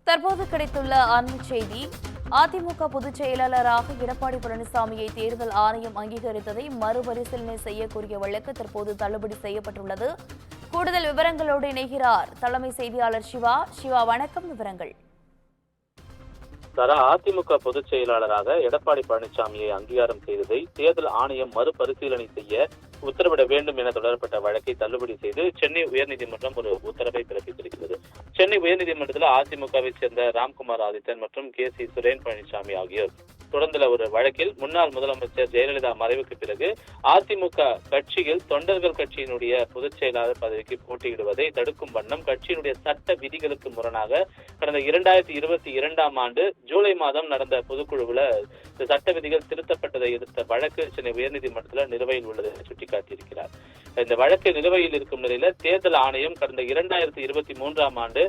தற்போது கிடைத்துள்ள அண்மை செய்தி. அதிமுக பொதுச் செயலாளராக எடப்பாடி பழனிசாமியை தேர்தல் ஆணையம் அங்கீகரித்ததை மறுபரிசீலனை செய்யக்கூடிய வழக்கு தற்போது தள்ளுபடி செய்யப்பட்டுள்ளது. கூடுதல் விவரங்களோடு இணைகிறார் தலைமை செய்தியாளர் சிவா. சிவா, வணக்கம். விவரங்கள். அதிமுக பொதுச் செயலாளராக எடப்பாடி பழனிசாமியை அங்கீகாரம் செய்ததை தேர்தல் ஆணையம் மறுபரிசீலனை செய்ய உத்தரவிட வேண்டும் என தொடரப்பட்ட வழக்கை தள்ளுபடி செய்து சென்னை உயர்நீதிமன்றம் ஒரு உத்தரவை பிறப்பித்திருக்கிறது. சென்னை உயர்நீதிமன்றத்தில் அதிமுகவை சேர்ந்த ராம்குமார் ஆதித்தன் மற்றும் கே.சி. சுரேன் பழனிசாமி ஆகியோர் தொடர்ந்துள்ள ஒரு வழக்கில் முன்னாள் முதலமைச்சர் ஜெயலலிதா மறைவுக்கு பிறகு அதிமுக கட்சியில் தொண்டர்கள் கட்சியினுடைய பொதுச் செயலாளர் பதவிக்கு போட்டியிடுவதை தடுக்கும் வண்ணம் கட்சியினுடைய சட்ட விதிகளுக்கு முரணாக கடந்த 2022ஆம் ஆண்டு ஜூலை மாதம் நடந்த பொதுக்குழுவில் இந்த சட்ட விதிகள் திருத்தப்பட்டதை எதிர்த்த வழக்கு சென்னை உயர்நீதிமன்றத்தில் நிலுவையில் உள்ளது என சுட்டிக்காட்டியிருக்கிறார். இந்த வழக்கு நிலுவையில் இருக்கும் நிலையில தேர்தல் ஆணையம் கடந்த 2023ஆம் ஆண்டு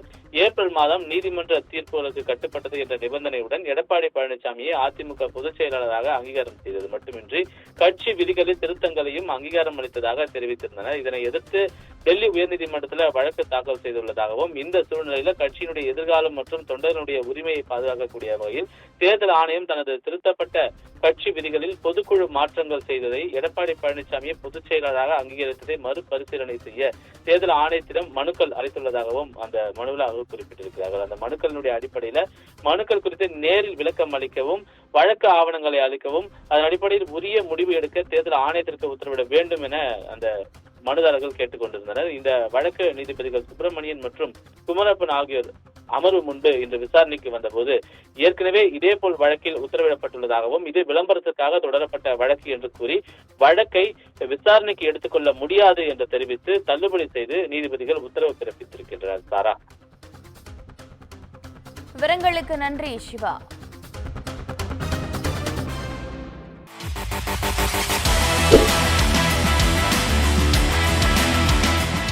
ஏப்ரல் மாதம் நீதிமன்ற தீர்ப்புகளுக்கு கட்டுப்பட்டது என்ற நிபந்தனையுடன் எடப்பாடி பழனிசாமியை அதிமுக பொதுச் செயலாளராக அங்கீகாரம் செய்தது மட்டுமின்றி கட்சி விதிகளில் திருத்தங்களையும் அங்கீகாரம் அளித்ததாக தெரிவித்திருந்தனர். இதனை எதிர்த்து டெல்லி உயர்நீதிமன்றத்தில் வழக்கு தாக்கல் செய்துள்ளதாகவும் இந்த சூழ்நிலையில கட்சியினுடைய எதிர்காலம் மற்றும் தொண்டர்களுடைய உரிமையை பாதுகாக்கக்கூடிய வகையில் தேர்தல் ஆணையம் தனது திருத்தப்பட்ட கட்சி விதிகளில் பொதுக்குழு மாற்றங்கள் செய்ததை எடப்பாடி பழனிசாமியை பொதுச் செயலாளராக அங்கீகரித்ததை மறுபரிசீலனை செய்ய தேர்தல் ஆணையத்திடம் மனுக்கள் அளித்துள்ளதாகவும் அந்த மனுவில் அவர் குறிப்பிட்டிருக்கிறார்கள். அந்த மனுக்களினுடைய அடிப்படையில மனுக்கள் குறித்து நேரில் விளக்கம் அளிக்கவும் வழக்கு ஆவணங்களை அளிக்கவும் அதன் அடிப்படையில் உரிய முடிவு எடுக்க தேர்தல் ஆணையத்திற்கு உத்தரவிட வேண்டும் என அந்த மனுதாரர்கள் கேட்டுக் கொண்டிருந்தனர். இந்த வழக்கு நீதிபதிகள் சுப்பிரமணியன் மற்றும் குமரப்பன் ஆகியோர் அமர்வு முன்பு இன்று விசாரணைக்கு வந்தபோது ஏற்கனவே இதேபோல் வழக்கில் உத்தரவிடப்பட்டுள்ளதாகவும் இது விளம்பரத்திற்காக தொடரப்பட்ட வழக்கு என்று கூறி வழக்கை விசாரணைக்கு எடுத்துக்கொள்ள முடியாது என்று தெரிவித்து தள்ளுபடி செய்து நீதிபதிகள் உத்தரவு பிறப்பித்திருக்கின்றனர். விவரங்களுக்கு நன்றி சிவா.